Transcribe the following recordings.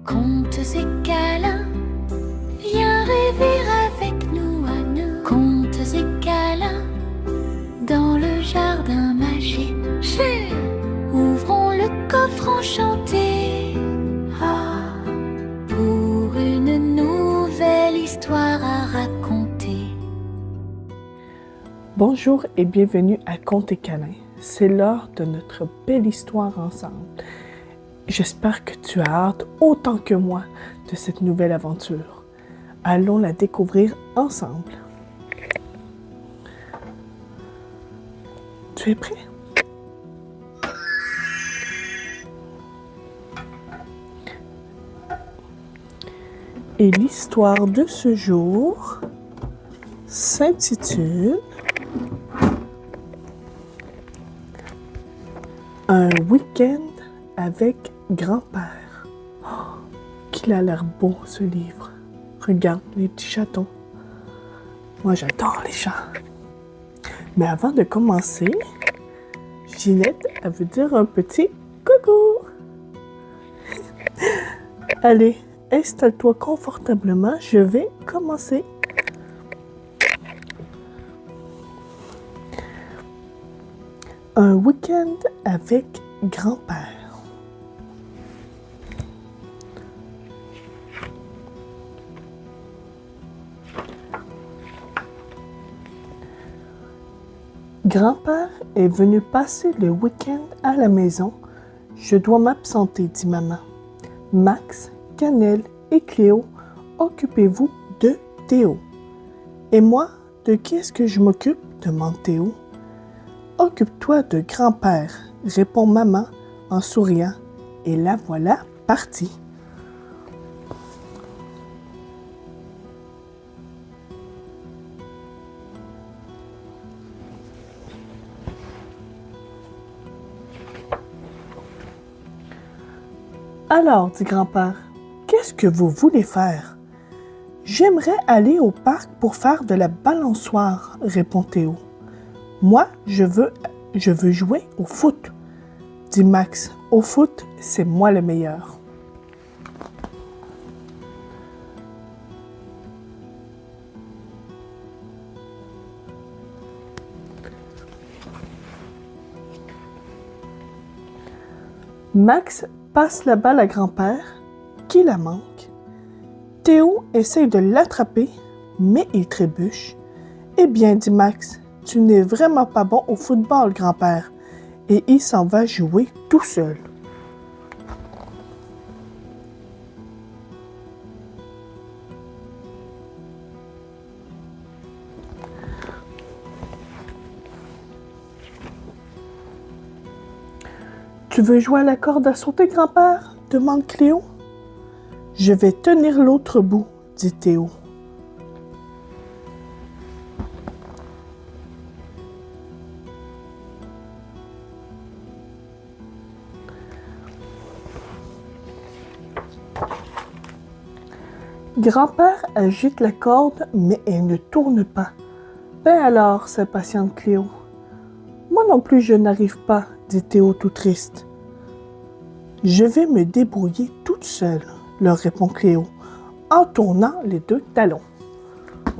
Contes et câlins, viens rêver avec nous à nous. Contes et câlins, dans le jardin magique. Ouvrons le coffre enchanté, pour une nouvelle histoire à raconter. Bonjour et bienvenue à Contes et câlins. C'est l'heure de notre belle histoire ensemble. J'espère que tu as hâte autant que moi de cette nouvelle aventure. Allons la découvrir ensemble. Tu es prêt? Et l'histoire de ce jour s'intitule Un week-end avec grand-père. Oh, qu'il a l'air beau ce livre. Regarde les petits chatons. Moi j'adore les chats. Mais avant de commencer, Ginette, elle veut dire un petit coucou. Allez, installe-toi confortablement, je vais commencer. Un week-end avec grand-père. Grand-père est venu passer le week-end à la maison. Je dois m'absenter, dit maman. Max, Cannelle et Cléo, occupez-vous de Théo. Et moi, de qui est-ce que je m'occupe? Demande Théo. Occupe-toi de grand-père, répond maman en souriant. Et la voilà partie. Alors, dit grand-père, qu'est-ce que vous voulez faire? J'aimerais aller au parc pour faire de la balançoire, répond Théo. Moi, je veux jouer au foot, dit Max. Au foot, c'est moi le meilleur. Max passe la balle à grand-père, qui la manque. Théo essaye de l'attraper, mais il trébuche. Eh bien, dit Max, tu n'es vraiment pas bon au football, grand-père. Et il s'en va jouer tout seul. Tu veux jouer à la corde à sauter, grand-père? Demande Cléo. Je vais tenir l'autre bout, dit Théo. Grand-père agite la corde, mais elle ne tourne pas. Ben alors, s'impatiente Cléo. Moi non plus, je n'arrive pas, dit Théo tout triste. Je vais me débrouiller toute seule, leur répond Cléo, en tournant les deux talons.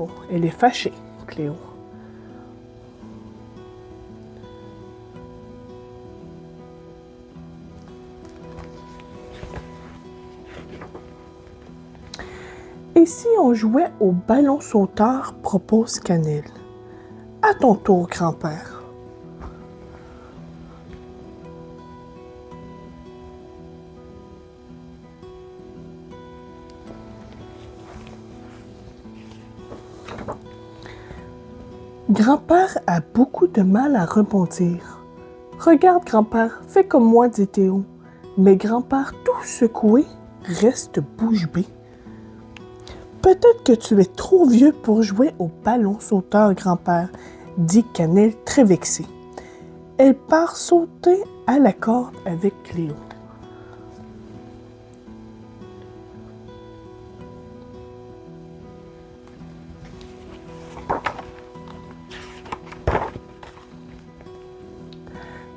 Oh, elle est fâchée, Cléo. Et si on jouait au ballon sauteur, propose Cannelle. À ton tour, grand-père. Grand-père a beaucoup de mal à rebondir. Regarde, grand-père, fais comme moi, dit Théo. Mais grand-père, tout secoué, reste bouche bée. Peut-être que tu es trop vieux pour jouer au ballon sauteur, grand-père, dit Cannelle très vexée. Elle part sauter à la corde avec Cléo.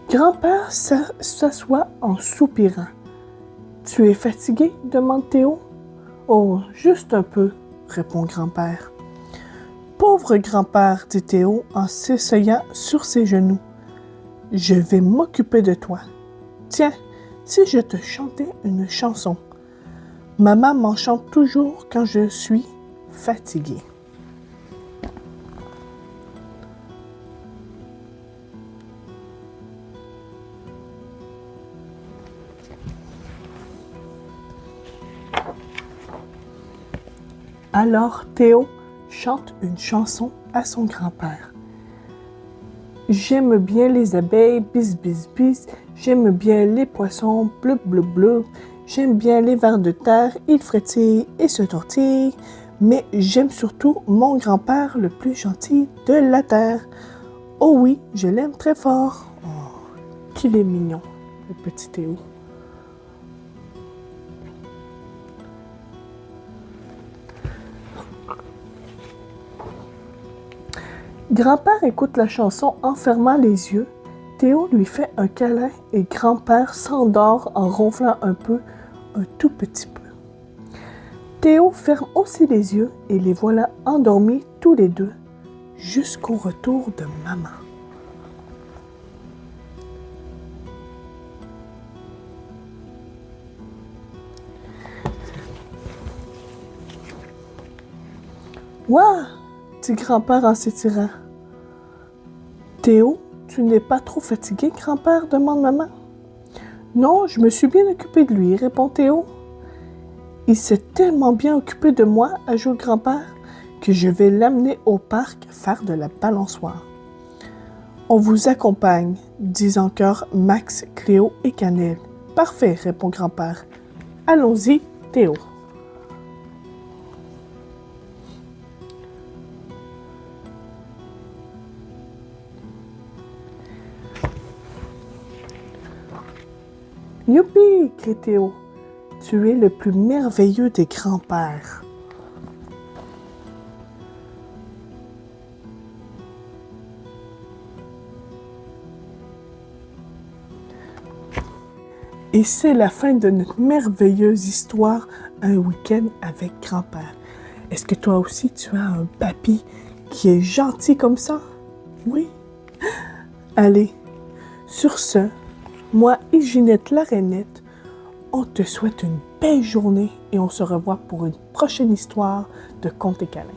Grand-père s'assoit en soupirant. « Tu es fatigué? Demande Théo. Oh, juste un peu, répond grand-père. Pauvre grand-père, dit Théo en s'essayant sur ses genoux. Je vais m'occuper de toi. Tiens, si je te chantais une chanson. Maman m'en chante toujours quand je suis fatiguée. Alors Théo chante une chanson à son grand-père. J'aime bien les abeilles, bis bis bis. J'aime bien les poissons, bleu bleu bleu. J'aime bien les vers de terre, ils frétillent et se tortillent. Mais j'aime surtout mon grand-père le plus gentil de la terre. Oh oui, je l'aime très fort. Oh, qu'il est mignon, le petit Théo. Grand-père écoute la chanson en fermant les yeux. Théo lui fait un câlin et grand-père s'endort en ronflant un tout petit peu. Théo ferme aussi les yeux et les voilà endormis tous les deux jusqu'au retour de maman. Ouah! Dit grand-père en s'étirant. Théo, tu n'es pas trop fatigué, grand-père? Demande maman. Non, je me suis bien occupé de lui, répond Théo. Il s'est tellement bien occupé de moi, ajoute grand-père, que je vais l'amener au parc faire de la balançoire. On vous accompagne, disent en chœur Max, Cléo et Cannelle. Parfait, répond grand-père. Allons-y, Théo. Youpi, crie Théo. Tu es le plus merveilleux des grands-pères. Et c'est la fin de notre merveilleuse histoire, un week-end avec grand-père. Est-ce que toi aussi tu as un papy qui est gentil comme ça? Oui? Allez, sur ce, moi et Ginette la Rainette, on te souhaite une belle journée et on se revoit pour une prochaine histoire de Contes et câlins.